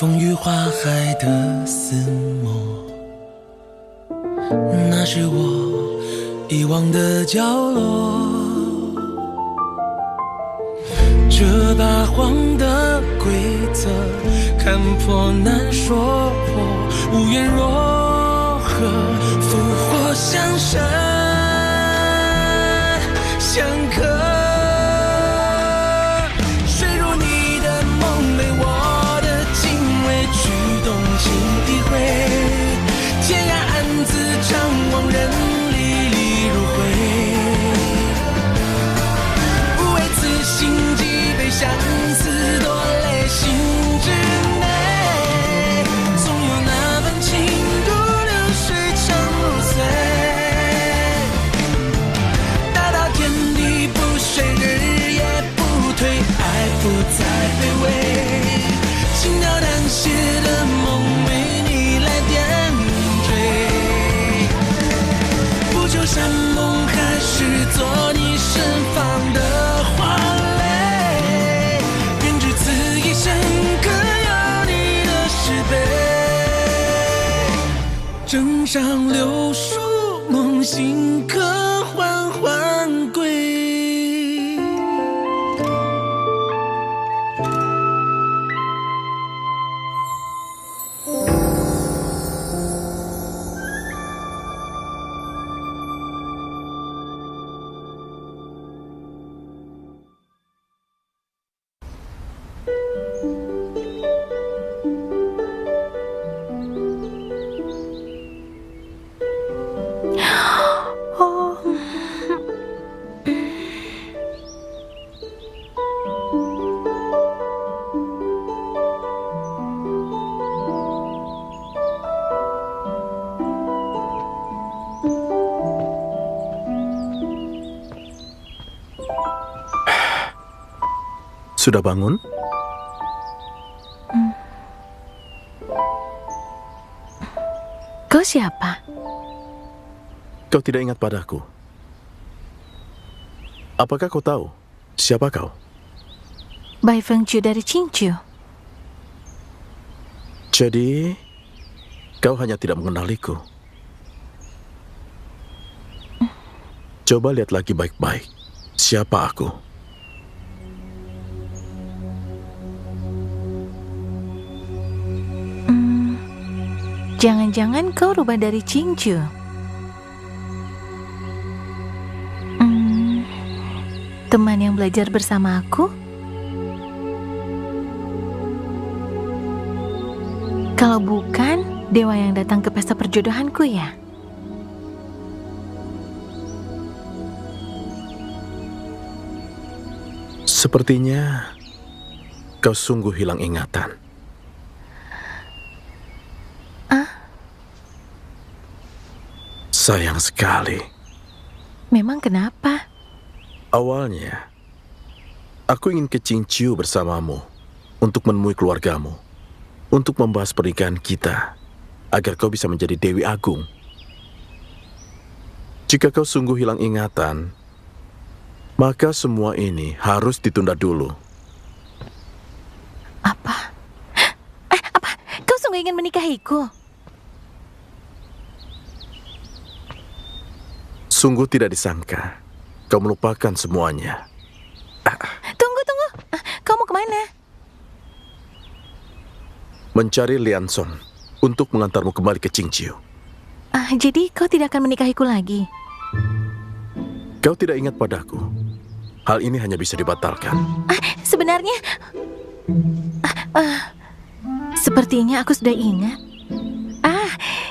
风雨花海的撕磨，那是我遗忘的角落。这八荒的规则，看破难说破，无缘若何，复活相生相克。天涯暗自张望，人历历如灰。不为此心悸，被相思夺泪心之内。总有那份情如流水，长如水。大到天地不遂，日夜不退，爱不再卑微。轻描淡写的梦，为你来点缀。不求山盟海誓，做你身旁的花蕾。愿只此一生，各有你的诗碑。枕上柳树梦醒，可缓缓归。Sudah bangun? Kau siapa? Kau tidak ingat padaku? Apakah kau tahu siapa kau? Bai Fengchu dari Qingqiu. Jadi, kau hanya tidak mengenaliku. Coba lihat lagi baik-baik. Siapa aku? Jangan-jangan kau rubah dari Qingqiu. Teman yang belajar bersama aku? Kalau bukan, dewa yang datang ke pesta perjodohanku ya? Sepertinya kau sungguh hilang ingatan. Sayang sekali. Memang kenapa? Awalnya, aku ingin ke Qingqiu bersamamu untuk menemui keluargamu, untuk membahas pernikahan kita, agar kau bisa menjadi Dewi Agung. Jika kau sungguh hilang ingatan, maka semua ini harus ditunda dulu. Apa? Apa? Kau sungguh ingin menikahiku? Sungguh tidak disangka, kau melupakan semuanya. Tunggu. Kau mau kemana? Mencari Lian Song untuk mengantarmu kembali ke Qingqiu. Jadi kau tidak akan menikahiku lagi? Kau tidak ingat padaku. Hal ini hanya bisa dibatalkan. Sebenarnya... sepertinya aku sudah ingat.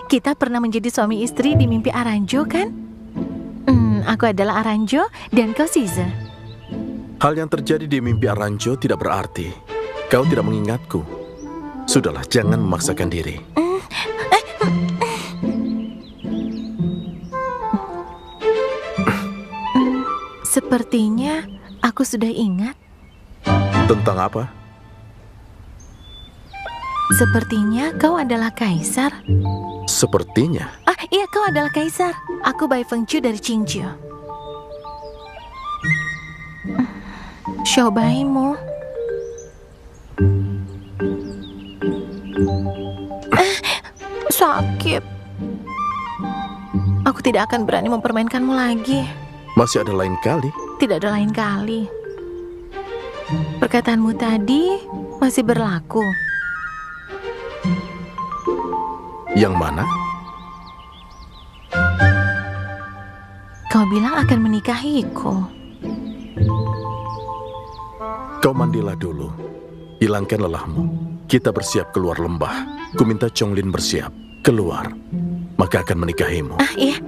Kita pernah menjadi suami istri di mimpi Aranjo, kan? Aku adalah Aranjo dan kau Caesar. Hal yang terjadi di mimpi Aranjo tidak berarti kau tidak mengingatku. Sudahlah, jangan memaksakan diri. Sepertinya aku sudah ingat. Tentang apa? Sepertinya kau adalah kaisar. Sepertinya. Iya, kau adalah kaisar. Aku Bai Fengchu dari Qingqiu. Shoubaimu. Sakit. Aku tidak akan berani mempermainkanmu lagi. Masih ada lain kali. Tidak ada lain kali. Perkataanmu tadi masih berlaku. Yang mana? Kau bilang akan menikahiku. Kau mandilah dulu. Hilangkan lelahmu. Kita bersiap keluar lembah. Ku minta Chonglin bersiap. Keluar. Maka akan menikahimu. Ah, iya.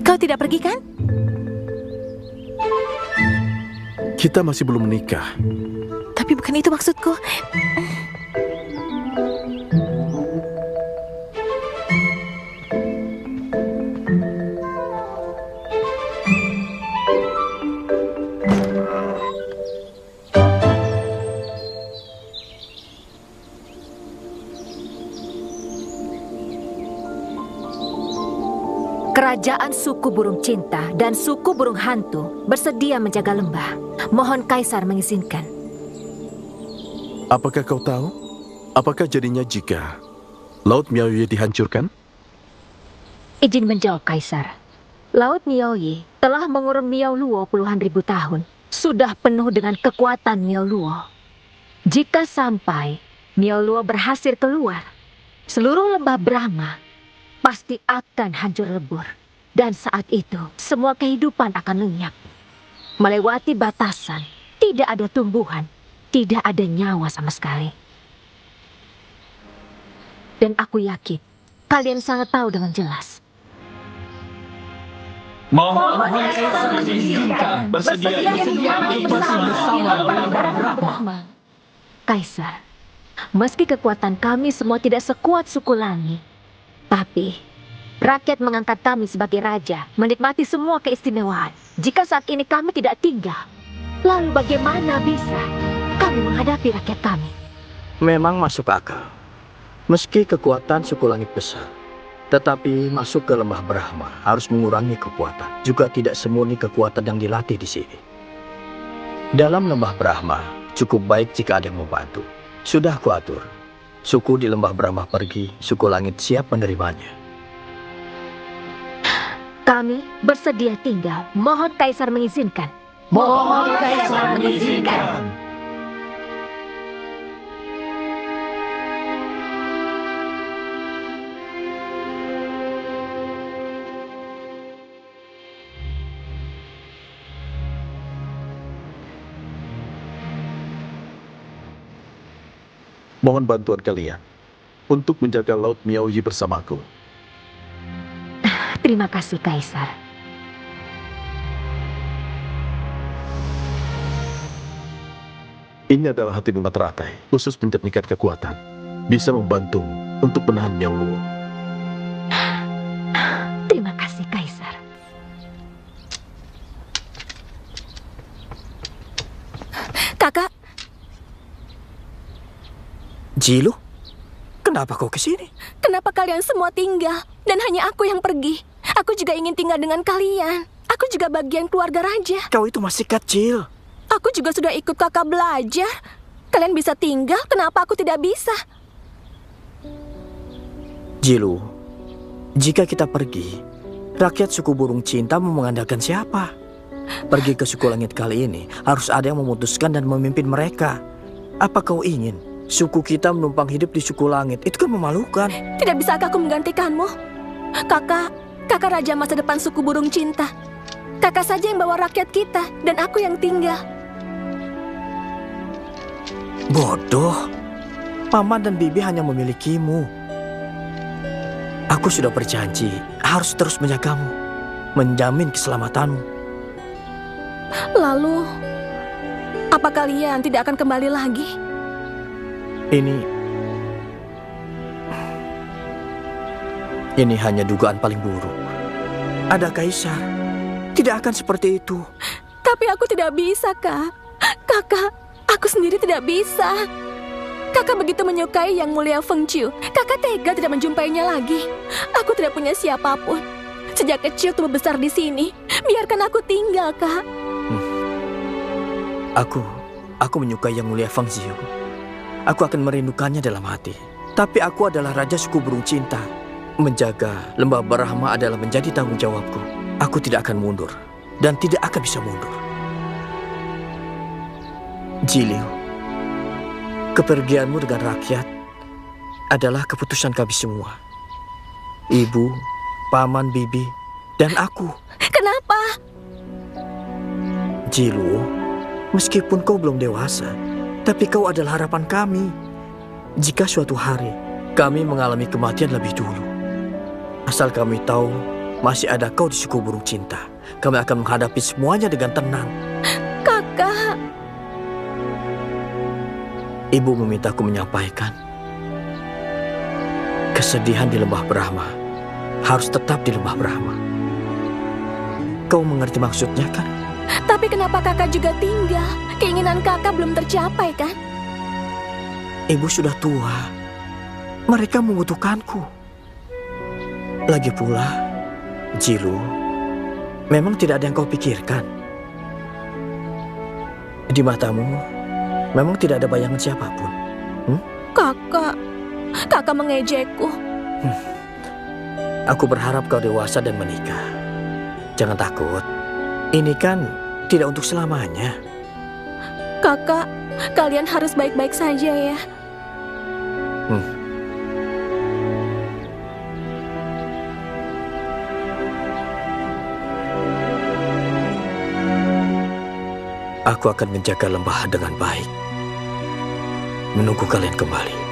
Kau tidak pergi kan? Kita masih belum menikah. Tapi bukan itu maksudku. Kerajaan suku burung cinta dan suku burung hantu bersedia menjaga lembah. Mohon Kaisar mengizinkan. Apakah kau tahu? Apakah jadinya jika Laut Miaoye dihancurkan? Izin menjawab, Kaisar. Laut Miaoye telah mengurung Miao Luo puluhan ribu tahun. Sudah penuh dengan kekuatan Miao Luo. Jika sampai Miao Luo berhasil keluar, seluruh lembah Brahma pasti akan hancur lebur. Dan saat itu, semua kehidupan akan lenyap. Melewati batasan, tidak ada tumbuhan, tidak ada nyawa sama sekali. Dan aku yakin, kalian sangat tahu dengan jelas. Kaisar, meski kekuatan kami semua tidak sekuat suku langit, tapi rakyat mengangkat kami sebagai raja, menikmati semua keistimewaan. Jika saat ini kami tidak tinggal, lalu bagaimana bisa kami menghadapi rakyat kami? Memang masuk akal. Meski kekuatan suku langit besar, tetapi masuk ke lembah Brahma harus mengurangi kekuatan. Juga tidak semurni kekuatan yang dilatih di sini. Dalam lembah Brahma, cukup baik jika ada yang membantu. Sudah kuatur. Suku di lembah Brahma pergi, suku langit siap menerimanya. Kami bersedia tinggal. Mohon Kaisar mengizinkan. Mohon Kaisar mengizinkan. Mohon bantuan kalian untuk menjaga Laut Miaoye bersamaku. Terima kasih, Kaisar. Ini adalah hati bunga teratai, khusus menjernihkan kekuatan. Bisa membantu untuk menahan Miao Luo. Terima kasih, Kaisar. Kakak, Jilu, kenapa kau kesini? kenapa kalian semua tinggal dan hanya aku yang pergi? Aku juga ingin tinggal dengan kalian. Aku juga bagian keluarga raja. Kau itu masih kecil. Aku juga sudah ikut kakak belajar. Kalian bisa tinggal, kenapa aku tidak bisa? Jilu, jika kita pergi, rakyat suku burung cinta mau mengandalkan siapa? Pergi ke suku langit kali ini, harus ada yang memutuskan dan memimpin mereka. Apa kau ingin suku kita menumpang hidup di suku langit? Itu kan memalukan. Tidak bisakah aku menggantikanmu? Kakak raja masa depan suku burung cinta. Kakak saja yang bawa rakyat kita, dan aku yang tinggal. Bodoh. Paman dan bibi hanya memilikimu. Aku sudah berjanji harus terus menjagamu, menjamin keselamatanmu. Lalu, apa kalian tidak akan kembali lagi? Ini hanya dugaan paling buruk. Ada Kaisar. Tidak akan seperti itu. Tapi aku tidak bisa, Kak. Kakak, aku sendiri tidak bisa. Kakak begitu menyukai Yang Mulia Feng Chiu. Kakak tega tidak menjumpainya lagi. Aku tidak punya siapapun. Sejak kecil tumbuh besar di sini. Biarkan aku tinggal, Kak. Aku menyukai Yang Mulia Feng Chiu. Aku akan merindukannya dalam hati. Tapi aku adalah raja suku burung cinta. Menjaga lembah Brahma adalah menjadi tanggung jawabku. Aku tidak akan mundur dan tidak akan bisa mundur. Jiliu, kepergianmu dengan rakyat adalah keputusan kami semua. Ibu, paman, bibi, dan aku. Kenapa? Jiluo, meskipun kau belum dewasa, tapi kau adalah harapan kami. Jika suatu hari kami mengalami kematian lebih dulu, asal kami tahu masih ada kau di suku burung cinta, kami akan menghadapi semuanya dengan tenang. Kakak. Ibu memintaku menyampaikan, kesedihan di lembah Brahma harus tetap di lembah Brahma. Kau mengerti maksudnya kan? Tapi kenapa kakak juga tinggal? Keinginan kakak belum tercapai kan? Ibu sudah tua. Mereka membutuhkanku. Lagi pula, Jilu, memang tidak ada yang kau pikirkan. Di matamu, memang tidak ada bayangan siapapun. Kakak mengejekku. Aku berharap kau dewasa dan menikah. Jangan takut. Ini kan tidak untuk selamanya. Kakak, kalian harus baik-baik saja ya. Aku akan menjaga lembah dengan baik. Menunggu kalian kembali.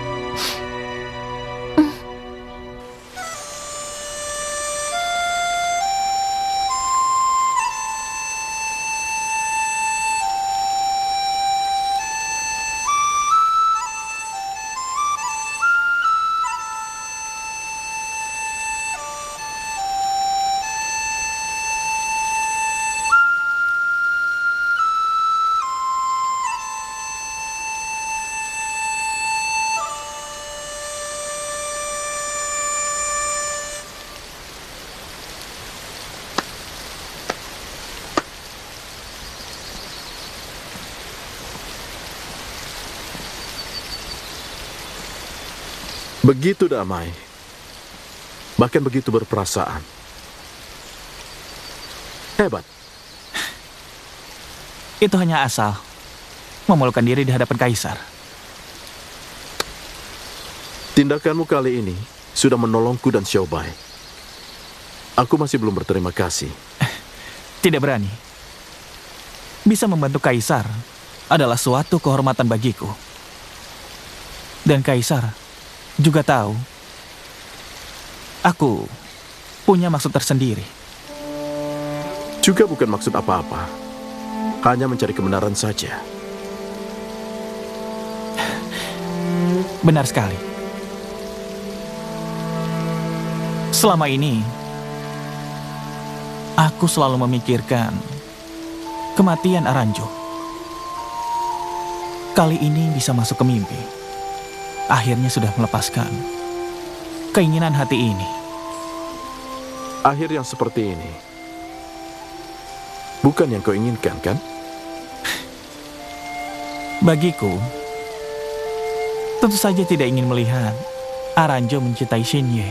Begitu damai, bahkan begitu berperasaan. Hebat. Itu hanya asal memalukan diri di hadapan kaisar. Tindakanmu kali ini sudah menolongku dan Xiaobai. Aku masih belum berterima kasih. Tidak berani. Bisa membantu kaisar adalah suatu kehormatan bagiku. Dan kaisar juga tahu aku punya maksud tersendiri. Juga bukan maksud apa-apa. Hanya mencari kebenaran saja. Benar sekali. Selama ini aku selalu memikirkan kematian Aranjo. Kali ini bisa masuk ke mimpi. Akhirnya sudah melepaskan keinginan hati ini. Akhir yang seperti ini bukan yang kau inginkan, kan? Bagiku, tentu saja tidak ingin melihat Aranjo mencintai Xinye.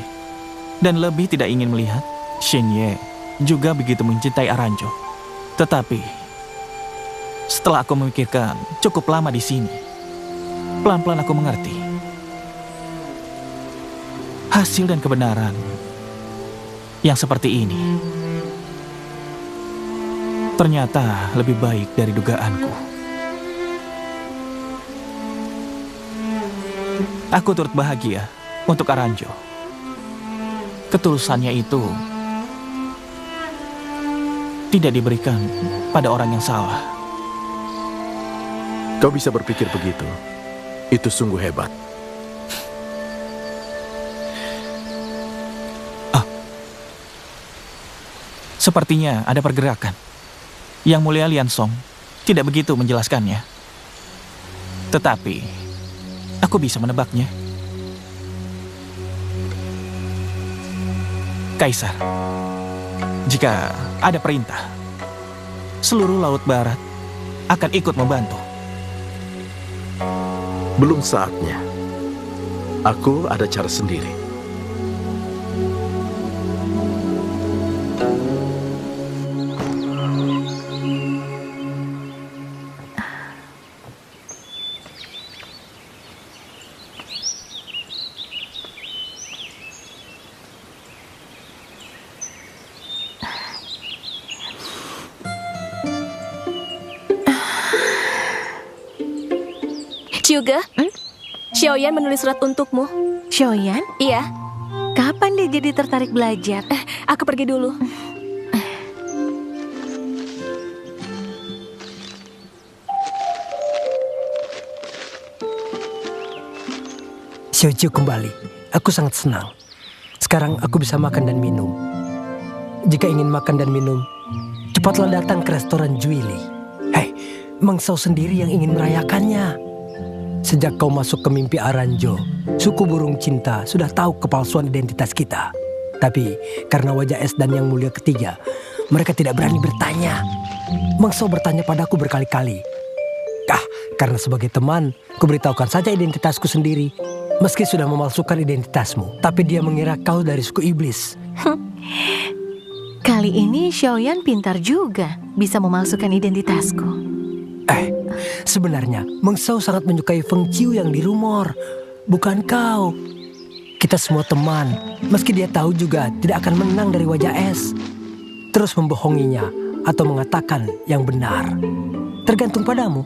Dan lebih tidak ingin melihat Xinye juga begitu mencintai Aranjo. Tetapi, setelah aku memikirkan cukup lama di sini, pelan-pelan aku mengerti. Hasil dan kebenaran yang seperti ini ternyata lebih baik dari dugaanku. Aku turut bahagia untuk Aranjo. Ketulusannya itu tidak diberikan pada orang yang salah. Kau bisa berpikir begitu. Itu sungguh hebat. Sepertinya ada pergerakan. Yang Mulia Lian Song tidak begitu menjelaskannya. Tetapi, aku bisa menebaknya. Kaisar, jika ada perintah, seluruh Laut Barat akan ikut membantu. Belum saatnya. Aku ada cara sendiri. Juga, Xiaoyan menulis surat untukmu. Xiaoyan? Iya, Kapan dia jadi tertarik belajar? aku pergi dulu. Xiaojiu kembali. Aku sangat senang. Sekarang aku bisa makan dan minum. Jika ingin makan dan minum, cepatlah datang ke restoran Juili. Hei, Meng Shao sendiri yang ingin merayakannya. Sejak kau masuk ke mimpi Aranjo, suku burung cinta sudah tahu kepalsuan identitas kita. Tapi karena wajah es dan yang mulia ketiga, mereka tidak berani bertanya. Meng Shao bertanya padaku berkali-kali. Karena sebagai teman, kuberitahukan saja identitasku sendiri. Meski sudah memalsukan identitasmu, tapi dia mengira kau dari suku iblis. Kali ini Xiaoyan pintar juga, bisa memalsukan identitasku. Sebenarnya Meng Shao sangat menyukai Feng Chiu yang dirumor, bukan kau. Kita semua teman, meski dia tahu juga tidak akan menang dari wajah es. Terus membohonginya atau mengatakan yang benar, tergantung padamu.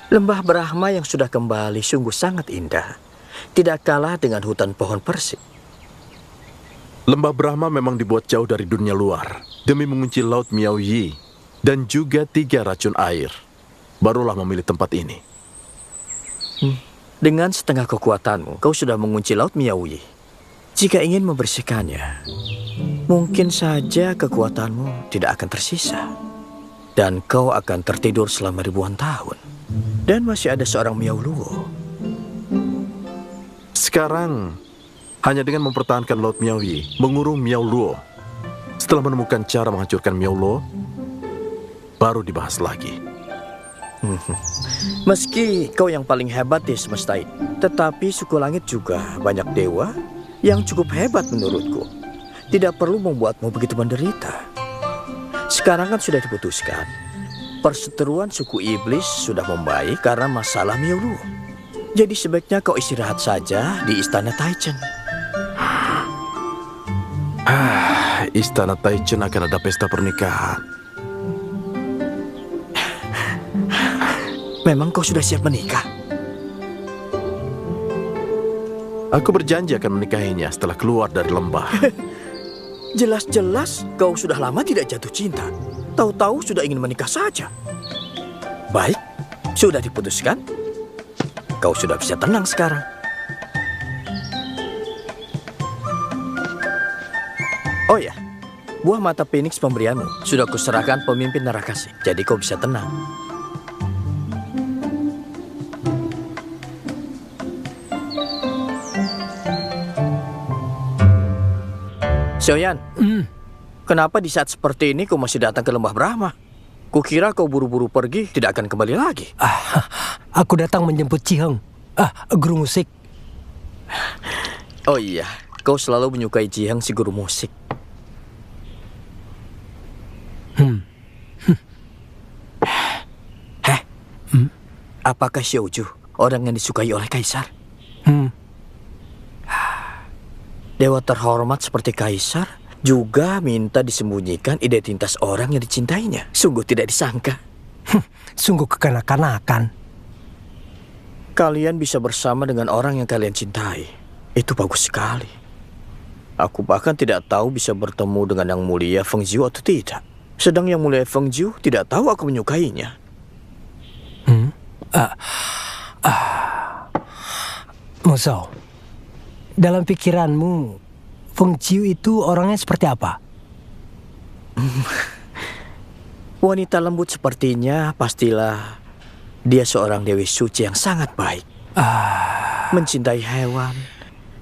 Lembah Brahma yang sudah kembali sungguh sangat indah. Tidak kalah dengan hutan pohon persik. Lembah Brahma memang dibuat jauh dari dunia luar demi mengunci Laut Miao Yi dan juga 3 racun air. Barulah memilih tempat ini. Dengan setengah kekuatanmu, kau sudah mengunci Laut Miao Yi. Jika ingin membersihkannya, mungkin saja kekuatanmu tidak akan tersisa. Dan kau akan tertidur selama ribuan tahun. Dan masih ada seorang Miao Luo. Sekarang, hanya dengan mempertahankan Laut Miao Yi, mengurung Miao Luo. Setelah menemukan cara menghancurkan Miao Luo, baru dibahas lagi. Meski kau yang paling hebat di semesta ini, tetapi suku langit juga banyak dewa yang cukup hebat menurutku. Tidak perlu membuatmu begitu menderita. Sekarang kan sudah diputuskan. Perseteruan suku iblis sudah membaik karena masalah Miao Luo. Jadi sebaiknya kau istirahat saja di istana Taichen. Istana Taichen akan ada pesta pernikahan. Memang kau sudah siap menikah? Aku berjanji akan menikahinya setelah keluar dari lembah. Jelas-jelas kau sudah lama tidak jatuh cinta. Tahu-tahu sudah ingin menikah saja. Baik, sudah diputuskan. Kau sudah bisa tenang sekarang. Oh ya, buah mata Phoenix pemberianmu sudah kuserahkan pemimpin Narakasi. Jadi kau bisa tenang. Xiaoyan, kenapa di saat seperti ini kau masih datang ke Lembah Brahma? Kukira kau buru-buru pergi, tidak akan kembali lagi. Aku datang menjemput Ciheng, guru musik. Oh iya, kau selalu menyukai Ciheng si guru musik. Apakah Xiaoju orang yang disukai oleh Kaisar? Dewa terhormat seperti Kaisar juga minta disembunyikan identitas orang yang dicintainya. Sungguh tidak disangka. Sungguh kekanak-kanakan. Kalian bisa bersama dengan orang yang kalian cintai. Itu bagus sekali. Aku bahkan tidak tahu bisa bertemu dengan yang mulia Feng Jiu atau tidak. Sedang yang mulia Feng Jiu tidak tahu aku menyukainya. Meng Shao, dalam pikiranmu, Feng Chiu itu orangnya seperti apa? Wanita lembut sepertinya pastilah Dia seorang dewi suci yang sangat baik. Mencintai hewan,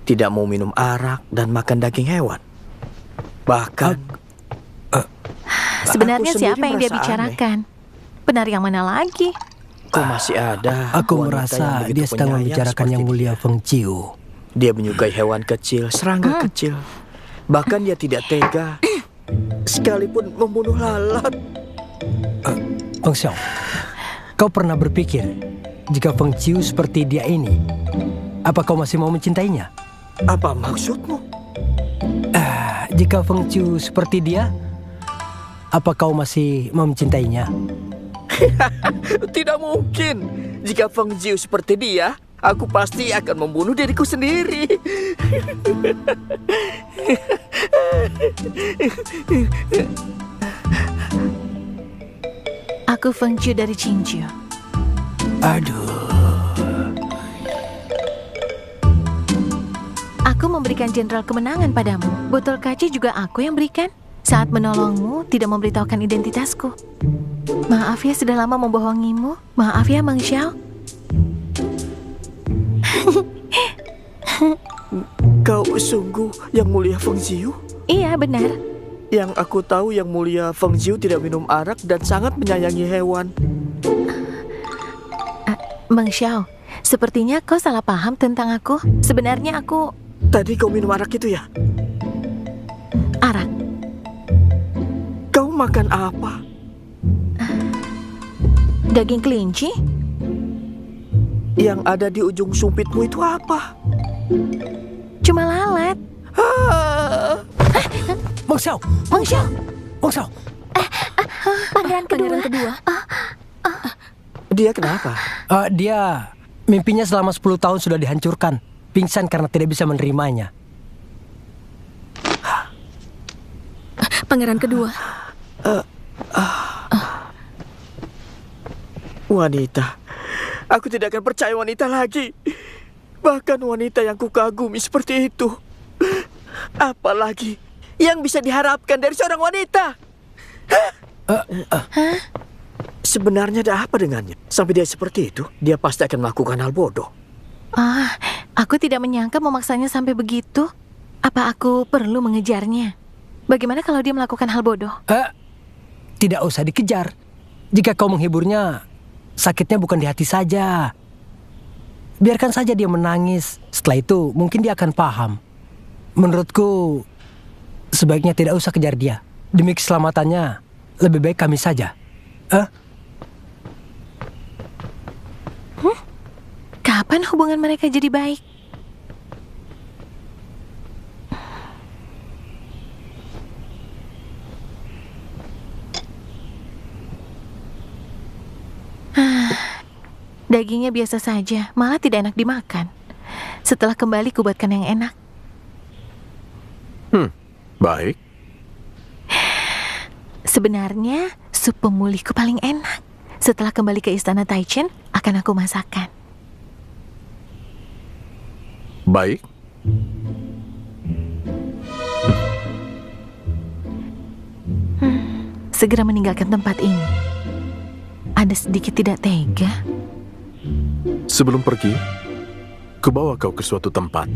tidak mau minum arak dan makan daging hewan. Bahkan Sebenarnya aku siapa sendiri yang dia merasa bicarakan? Penari yang mana lagi? kok masih ada Aku wanita merasa yang begitu dia sedang penyayang membicarakan seperti yang mulia dia. Feng Chiu. Dia menyukai hewan kecil, serangga kecil. Bahkan dia tidak tega sekalipun membunuh lalat. Feng Xiao, kau pernah berpikir jika Feng Chiu seperti dia ini, apa kau masih mau mencintainya? Apa maksudmu? Jika Feng Chiu seperti dia, apa kau masih mau mencintainya? Tidak mungkin. Jika Feng Chiu seperti dia, aku pasti akan membunuh diriku sendiri. Aku Feng Chiu dari Qingqiu. Aduh, Aku memberikan jenderal kemenangan padamu. Botol kaca juga aku yang berikan. Saat menolongmu, tidak memberitahukan identitasku. Maaf ya sudah lama membohongimu. Maaf ya, Meng Xiao. Kau sungguh yang mulia Feng Chiu? Iya, benar. Yang aku tahu yang mulia Feng Chiu tidak minum arak dan sangat menyayangi hewan. Meng Xiao, sepertinya kau salah paham tentang aku. Sebenarnya aku Tadi kau minum arak itu ya? arak. Kau makan apa? Daging kelinci? Yang ada di ujung sumpitmu itu apa? Cuma lalat. Feng Xiao, Meng Xiao, Feng Xiao, Pangeran kedua. Dia kenapa? Dia mimpinya selama 10 tahun sudah dihancurkan. Pingsan karena tidak bisa menerimanya. Pangeran kedua. Wanita. Aku tidak akan percaya wanita lagi. Bahkan wanita yang kukagumi seperti itu. Apalagi yang bisa diharapkan dari seorang wanita? Sebenarnya ada apa dengannya? Sampai dia seperti itu, dia pasti akan melakukan hal bodoh. Aku tidak menyangka memaksanya sampai begitu. Apa aku perlu mengejarnya? Bagaimana kalau dia melakukan hal bodoh? Tidak usah dikejar. Jika kau menghiburnya, sakitnya bukan di hati saja. Biarkan saja dia menangis. Setelah itu mungkin dia akan paham. Menurutku, sebaiknya tidak usah kejar dia. Demi keselamatannya, lebih baik kami saja. Kapan hubungan mereka jadi baik? Dagingnya biasa saja, malah tidak enak dimakan. Setelah kembali kubuatkan yang enak. Baik. Sebenarnya sup pemulihku paling enak. Setelah kembali ke istana Taichen, akan aku masakkan. Baik. Segera meninggalkan tempat ini. Ada sedikit tidak tega. Sebelum pergi, kubawa kau ke suatu tempat.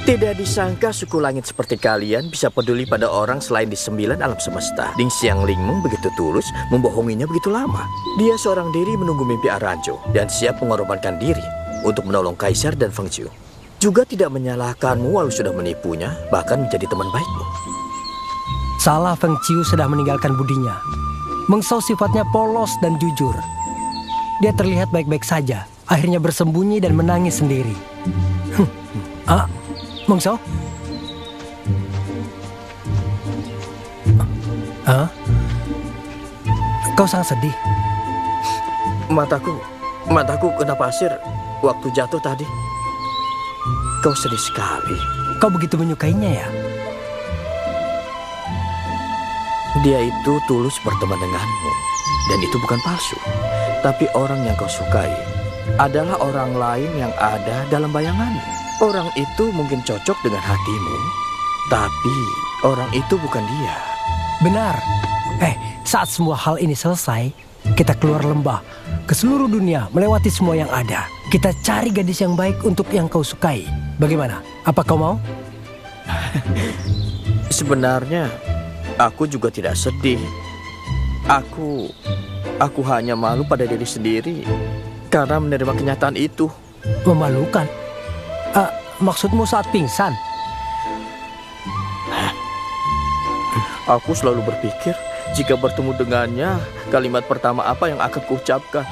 Tidak disangka suku langit seperti kalian bisa peduli pada orang selain di 9 alam semesta. Ding Xiang Lingmeng begitu tulus, membohonginya begitu lama. Dia seorang diri menunggu mimpi Aranjo dan siap mengorbankan diri untuk menolong Kaisar dan Feng Chiu. Juga tidak menyalahkanmu walau sudah menipunya, bahkan menjadi teman baikmu. Salah Feng Chiu sudah meninggalkan budinya. Meng Xiao sifatnya polos dan jujur. Dia terlihat baik-baik saja, akhirnya bersembunyi dan menangis sendiri. Meng Xiao? Kau sangat sedih. Mataku kena pasir waktu jatuh tadi. Kau sedih sekali. Kau begitu menyukainya ya? Dia itu tulus berteman denganmu. Dan itu bukan palsu. Tapi orang yang kau sukai adalah orang lain yang ada dalam bayanganmu. Orang itu mungkin cocok dengan hatimu, tapi orang itu bukan dia. Benar. Saat semua hal ini selesai, Kita keluar lembah, ke seluruh dunia, melewati semua yang ada. Kita cari gadis yang baik untuk yang kau sukai. Bagaimana? Apa kau mau? Sebenarnya, aku juga tidak sedih. Aku hanya malu pada diri sendiri karena menerima kenyataan itu. Memalukan? Maksudmu saat pingsan? Aku selalu berpikir, jika bertemu dengannya, kalimat pertama apa yang akan kuucapkan?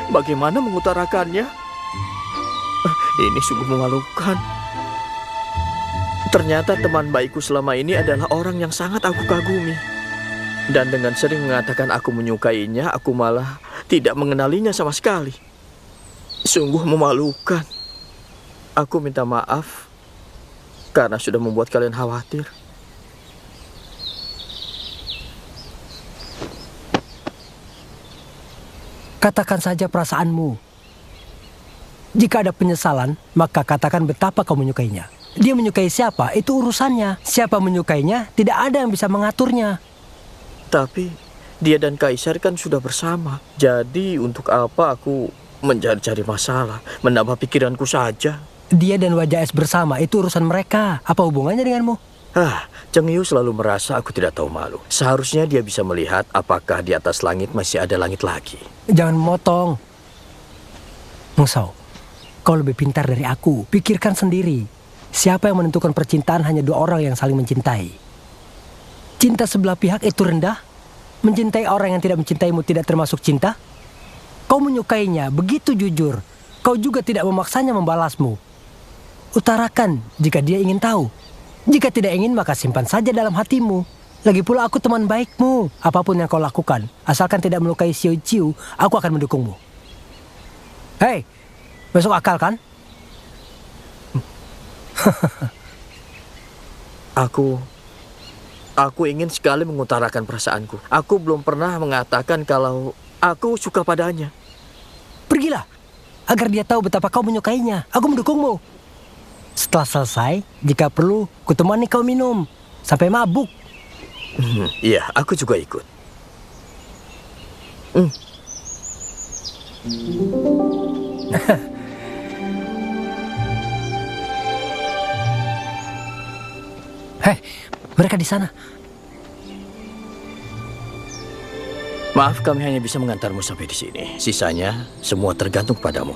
Bagaimana mengutarakannya? Ini sungguh memalukan. Ternyata teman baikku selama ini adalah orang yang sangat aku kagumi. Dan dengan sering mengatakan aku menyukainya, aku malah tidak mengenalinya sama sekali. Sungguh memalukan. Aku minta maaf karena sudah membuat kalian khawatir. Katakan saja perasaanmu. Jika ada penyesalan, maka katakan betapa kau menyukainya. Dia menyukai siapa, itu urusannya. Siapa menyukainya, tidak ada yang bisa mengaturnya. Tapi dia dan Kaisar kan sudah bersama. Jadi untuk apa aku mencari-cari masalah, menambah pikiranku saja? Dia dan Wajah Es bersama, itu urusan mereka. Apa hubungannya denganmu? Cheng Yu selalu merasa aku tidak tahu malu. Seharusnya dia bisa melihat apakah di atas langit masih ada langit lagi. Jangan memotong. Meng Shao, kau lebih pintar dari aku. Pikirkan sendiri. Siapa yang menentukan percintaan hanya dua orang yang saling mencintai? Cinta sebelah pihak itu rendah? Mencintai orang yang tidak mencintaimu tidak termasuk cinta? Kau menyukainya begitu jujur. Kau juga tidak memaksanya membalasmu. Utarakan jika dia ingin tahu. Jika tidak ingin, maka simpan saja dalam hatimu. Lagi pula aku teman baikmu. Apapun yang kau lakukan, asalkan tidak melukai Xiao Qiu, aku akan mendukungmu. Hei, masuk akal kan? Aku ingin sekali mengutarakan perasaanku. Aku belum pernah mengatakan kalau aku suka padanya. Pergilah, agar dia tahu betapa kau menyukainya. Aku mendukungmu. Setelah selesai, jika perlu, kutemani kau minum sampai mabuk. Iya, aku juga ikut. Hei, mereka di sana. Maaf, kami hanya bisa mengantarmu sampai di sini. Sisanya semua tergantung padamu.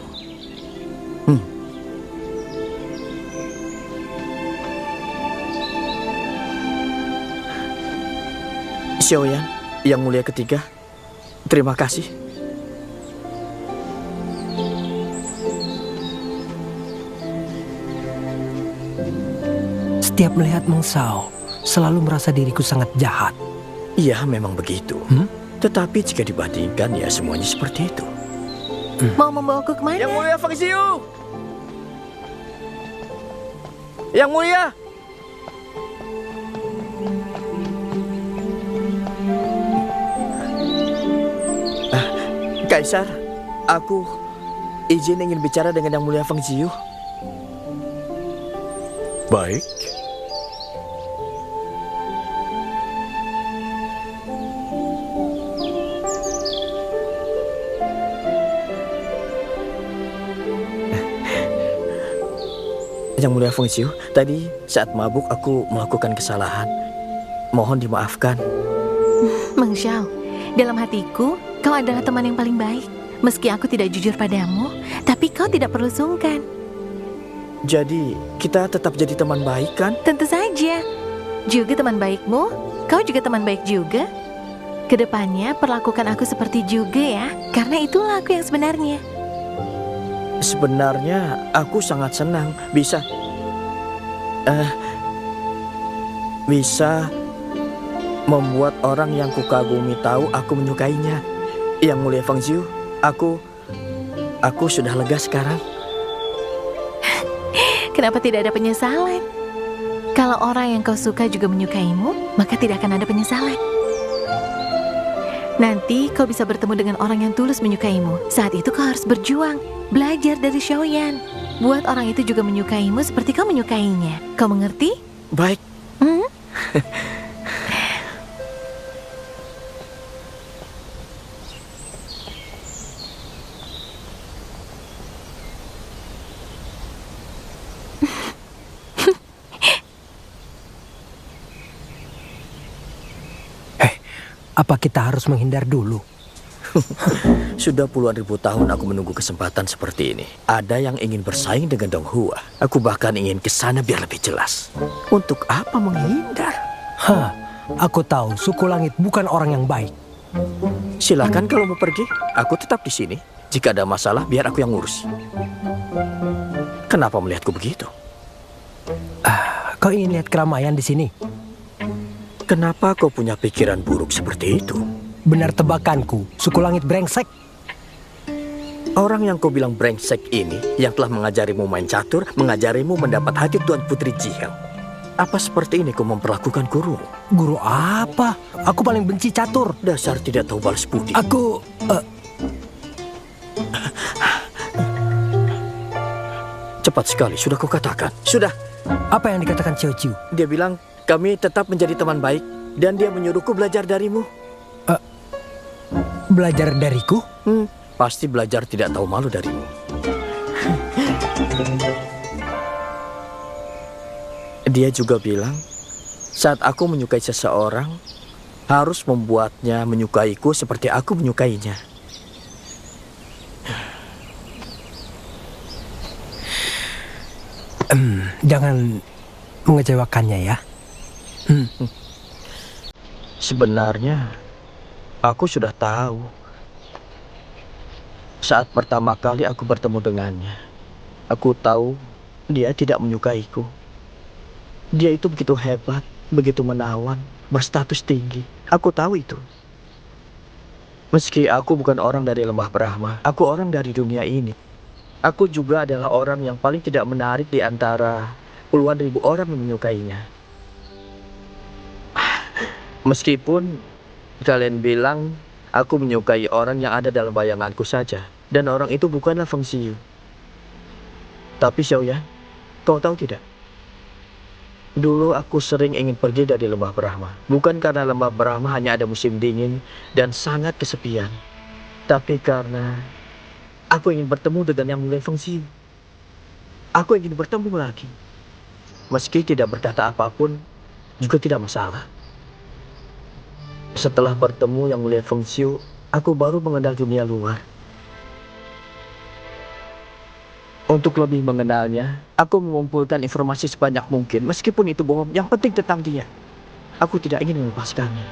Xiaoyan, yang mulia ketiga, terima kasih. Setiap melihat Meng Shao, selalu merasa diriku sangat jahat. Iya, memang begitu. Tetapi jika dibandingkan, ya semuanya seperti itu. Mau membawaku kemana? Yang mulia Feng Xiu! Yang mulia! Kaisar, aku izin ingin bicara dengan Yang Mulia Feng Xiu. Baik. Yang Mulia Feng Xiu, tadi saat mabuk aku melakukan kesalahan. Mohon dimaafkan. Meng Shao, dalam hatiku, kau adalah teman yang paling baik. Meski aku tidak jujur padamu, tapi kau tidak perlu sungkan. Jadi, kita tetap jadi teman baik kan? Tentu saja. Juga teman baikmu, kau juga teman baik juga. Kedepannya, perlakukan aku seperti juga ya, karena itulah aku yang sebenarnya. Sebenarnya, aku sangat senang bisa membuat orang yang kukagumi tahu aku menyukainya. Yang Mulia Feng Xiu, aku sudah lega sekarang. Kenapa tidak ada penyesalan? Kalau orang yang kau suka juga menyukaimu, maka tidak akan ada penyesalan. Nanti kau bisa bertemu dengan orang yang tulus menyukaimu. Saat itu kau harus berjuang, belajar dari Xiaoyan. Buat orang itu juga menyukaimu seperti kau menyukainya. Kau mengerti? Baik. Apa kita harus menghindar dulu? Sudah puluhan ribu tahun aku menunggu kesempatan seperti ini. Ada yang ingin bersaing dengan Dong Hua. Aku bahkan ingin ke sana biar lebih jelas. Untuk apa menghindar? Hah, aku tahu suku langit bukan orang yang baik. Silakan kalau mau pergi. Aku tetap di sini. Jika ada masalah, biar aku yang ngurus. Kenapa melihatku begitu? Kau ingin lihat keramaian di sini? Kenapa kau punya pikiran buruk seperti itu? Benar tebakanku, suku langit brengsek. Orang yang kau bilang brengsek ini, yang telah mengajarimu main catur, mengajarimu mendapat hati Tuan Putri Jihel. Apa seperti ini kau memperlakukan guru? Guru apa? Aku paling benci catur. Dasar tidak tahu balas budi. Aku... Cepat sekali, sudah kau katakan. Sudah. Apa yang dikatakan Xiao Qiu? Dia bilang, kami tetap menjadi teman baik. Dan dia menyuruhku belajar darimu. Belajar dariku? Pasti belajar tidak tahu malu darimu. Dia juga bilang, saat aku menyukai seseorang, harus membuatnya menyukaiku seperti aku menyukainya. Jangan mengecewakannya ya. Sebenarnya, aku sudah tahu. Saat pertama kali aku bertemu dengannya, aku tahu dia tidak menyukaiku. Dia itu begitu hebat, begitu menawan, berstatus tinggi. Aku tahu itu. Meski aku bukan orang dari lembah Brahma, aku orang dari dunia ini. Aku juga adalah orang yang paling tidak menarik di antara puluhan ribu orang yang menyukainya. Meskipun kalian bilang aku menyukai orang yang ada dalam bayanganku saja, dan orang itu bukanlah Feng Xiu. Tapi Xiaoyan, kau tahu tidak? Dulu aku sering ingin pergi dari lembah Brahma. Bukan karena lembah Brahma hanya ada musim dingin dan sangat kesepian, tapi karena aku ingin bertemu dengan yang mulia Feng Xiu. Aku ingin bertemu lagi. Meski tidak berkata apapun, juga tidak masalah. Setelah bertemu yang mulia Feng Xiu, aku baru mengenal dunia luar. Untuk lebih mengenalnya, aku mengumpulkan informasi sebanyak mungkin. Meskipun itu bohong, yang penting tentang dia. Aku tidak ingin melepaskannya.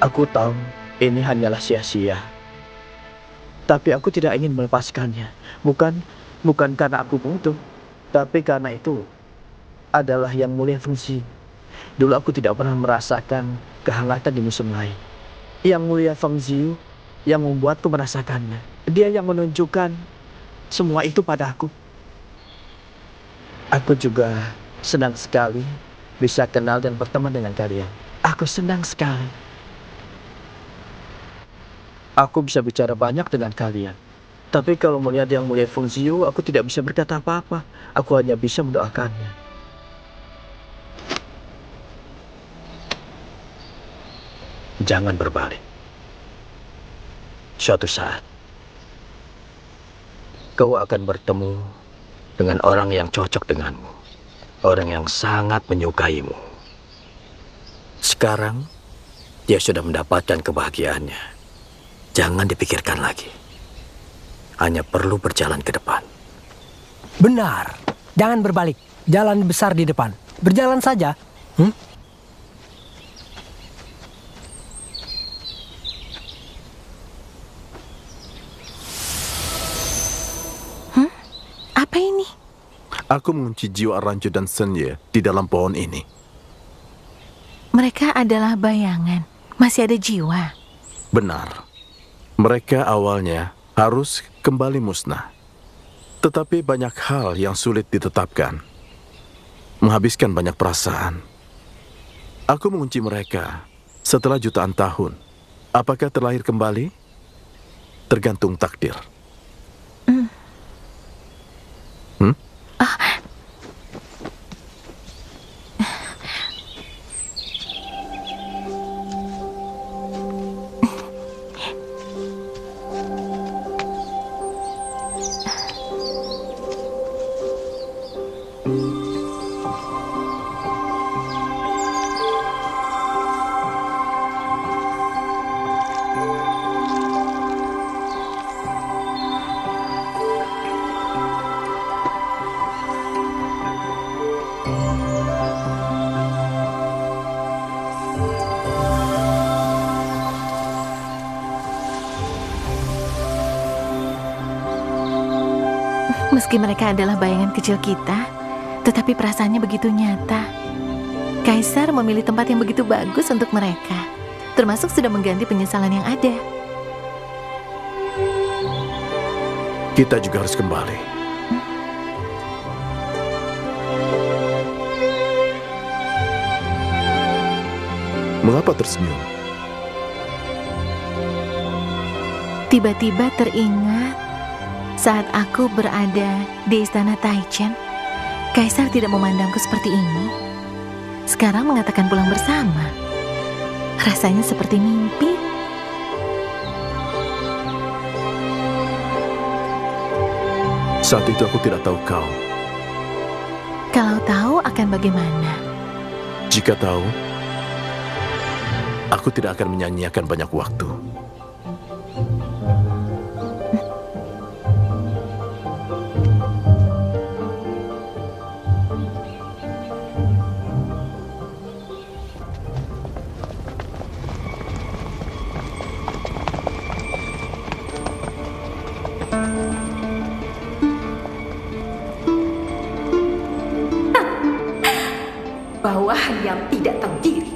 Aku tahu ini hanyalah sia-sia. Tapi aku tidak ingin melepaskannya. Bukan karena aku bodoh, tapi karena itu adalah yang mulia Feng Xiu. Dulu aku tidak pernah merasakan kehangatan di musim lain. Yang mulia Feng Xiu yang membuatku merasakannya. Dia yang menunjukkan semua itu padaku. Aku juga senang sekali bisa kenal dan berteman dengan kalian. Aku senang sekali. Aku bisa bicara banyak dengan kalian. Tapi kalau melihat yang mulia Feng Xiu, aku tidak bisa berkata apa-apa. Aku hanya bisa mendoakannya. Jangan berbalik. Suatu saat, kau akan bertemu dengan orang yang cocok denganmu. Orang yang sangat menyukaimu. Sekarang, dia sudah mendapatkan kebahagiaannya. Jangan dipikirkan lagi. Hanya perlu berjalan ke depan. Benar. Jangan berbalik. Jalan besar di depan. Berjalan saja. Apa ini? Aku mengunci jiwa Aranjo dan Senye di dalam pohon ini. Mereka adalah bayangan. Masih ada jiwa. Benar. Mereka awalnya harus kembali musnah. Tetapi banyak hal yang sulit ditetapkan. Menghabiskan banyak perasaan. Aku mengunci mereka setelah jutaan tahun. Apakah terlahir kembali? Tergantung takdir. Meski mereka adalah bayangan kecil kita, tetapi perasaannya begitu nyata. Kaisar memilih tempat yang begitu bagus untuk mereka, termasuk sudah mengganti penyesalan yang ada. Kita juga harus kembali. Mengapa tersenyum? Tiba-tiba teringat saat aku berada di istana Taichen, Kaisar tidak memandangku seperti ini. Sekarang mengatakan pulang bersama. Rasanya seperti mimpi. Saat itu aku tidak tahu kau. Kalau tahu akan bagaimana? Jika tahu, aku tidak akan menyanyiakan banyak waktu. Bawahan yang tidak tahu diri.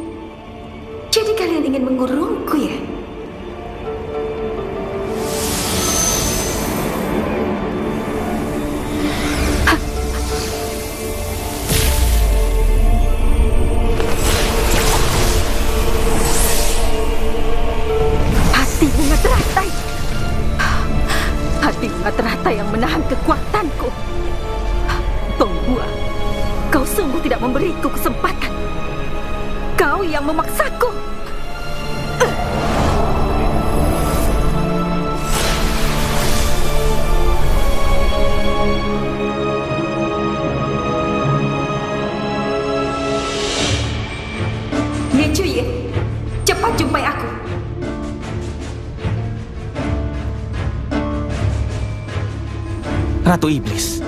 Jadi kalian ingin mengurungku ya? Hati bunga teratai. Hati bunga teratai yang menahan kekuatanku. Tonghua, kau sungguh tidak memberiku kesempatan. Kau yang memaksaku. Niecuye, cepat jumpai aku. Ratu Iblis,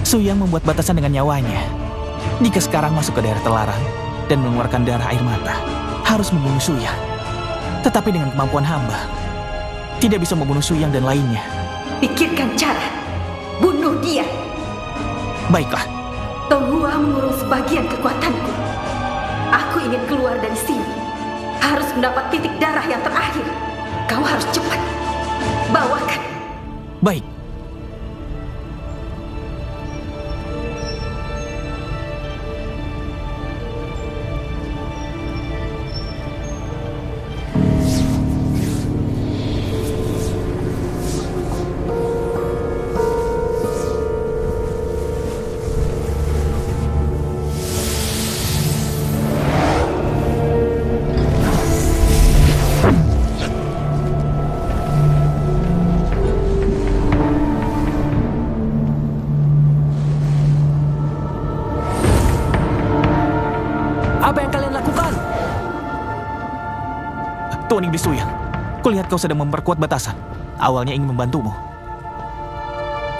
Suyang membuat batasan dengan nyawanya. Jika sekarang masuk ke daerah terlarang dan mengeluarkan darah air mata, harus membunuh Suyang. Tetapi dengan kemampuan hamba, tidak bisa membunuh Suyang dan lainnya. Pikirkan cara. Bunuh dia. Baiklah. Tonghua mengurung sebagian kekuatanku. Aku ingin keluar dari sini. Harus mendapat titik darah yang terakhir. Kau harus cepat. Bawakan. Baik. Apa yang kalian lakukan? Tuan Iblis Suyang, kulihat kau sedang memperkuat batasan. Awalnya ingin membantumu.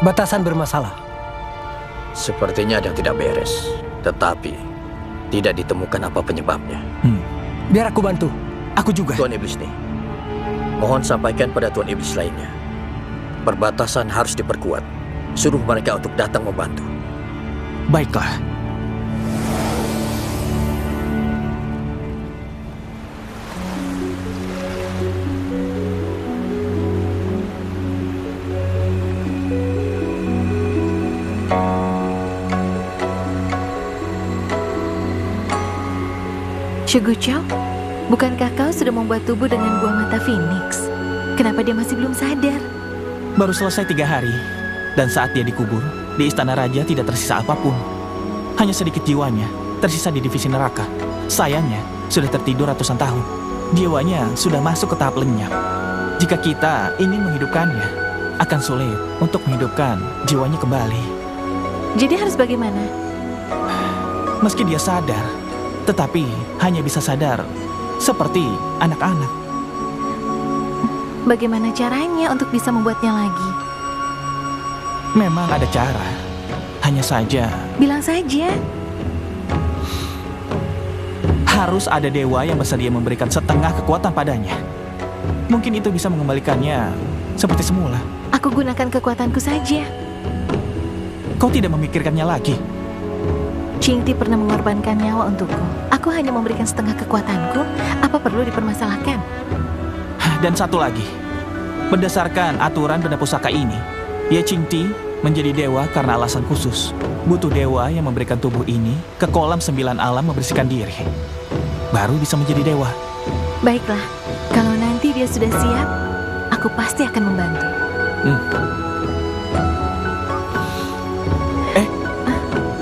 Batasan bermasalah. Sepertinya ada yang tidak beres, tetapi tidak ditemukan apa penyebabnya. Biar aku bantu. Aku juga. Tuan Iblis nih, mohon sampaikan pada Tuan Iblis lainnya. Perbatasan harus diperkuat. Suruh mereka untuk datang membantu. Baiklah. Shuguchou, bukankah kau sudah membuat tubuh dengan buah mata Phoenix? Kenapa dia masih belum sadar? Baru selesai 3 hari, dan saat dia dikubur, di istana raja tidak tersisa apapun. Hanya sedikit jiwanya, tersisa di divisi neraka. Sayangnya, sudah tertidur ratusan tahun. Jiwanya sudah masuk ke tahap lenyap. Jika kita ingin menghidupkannya, akan sulit untuk menghidupkan jiwanya kembali. Jadi harus bagaimana? Meski dia sadar, tetapi hanya bisa sadar seperti anak-anak. Bagaimana caranya untuk bisa membuatnya lagi? Memang ada cara, hanya saja Bilang saja. harus ada dewa yang bersedia memberikan setengah kekuatan padanya. Mungkin itu bisa mengembalikannya seperti semula. Aku gunakan kekuatanku saja. Kau tidak memikirkannya lagi. Qingti pernah mengorbankan nyawa untukku. Aku hanya memberikan setengah kekuatanku. Apa perlu dipermasalahkan? Dan satu lagi, berdasarkan aturan benda pusaka ini, Ye Qingti menjadi dewa karena alasan khusus. Butuh dewa yang memberikan tubuh ini ke kolam 9 alam membersihkan diri. Baru bisa menjadi dewa. Baiklah, kalau nanti dia sudah siap, aku pasti akan membantu.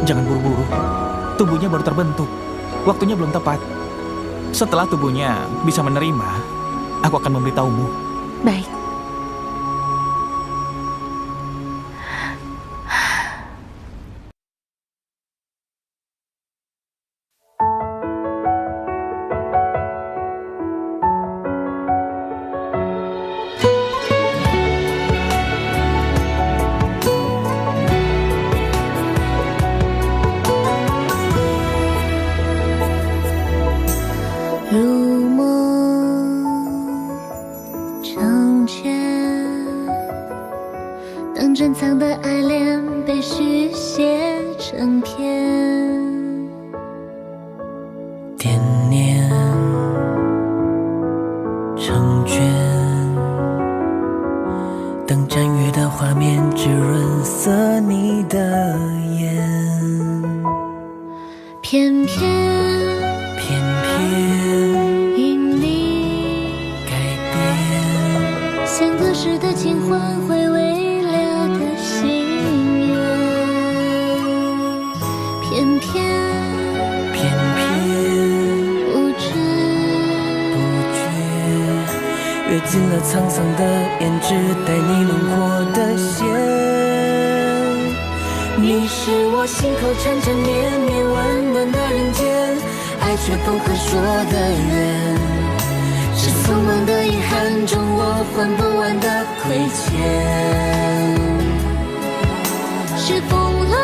Jangan buru-buru. Tubuhnya baru terbentuk. Waktunya belum tepat. Setelah tubuhnya bisa menerima, aku akan memberitahumu. Baik.如梦成茧，当珍藏的爱恋被续写成篇，惦念成卷，当展阅的画面只润色你的眼，偏偏因你改变，像隔世的情欢回味了的心愿，偏偏不知不觉跃进了沧桑的胭脂，带你轮廓的线。你是我心口缠缠绵绵温暖的人间，爱却不可说的缘，是匆忙的遗憾中我还不完的亏欠，是风浪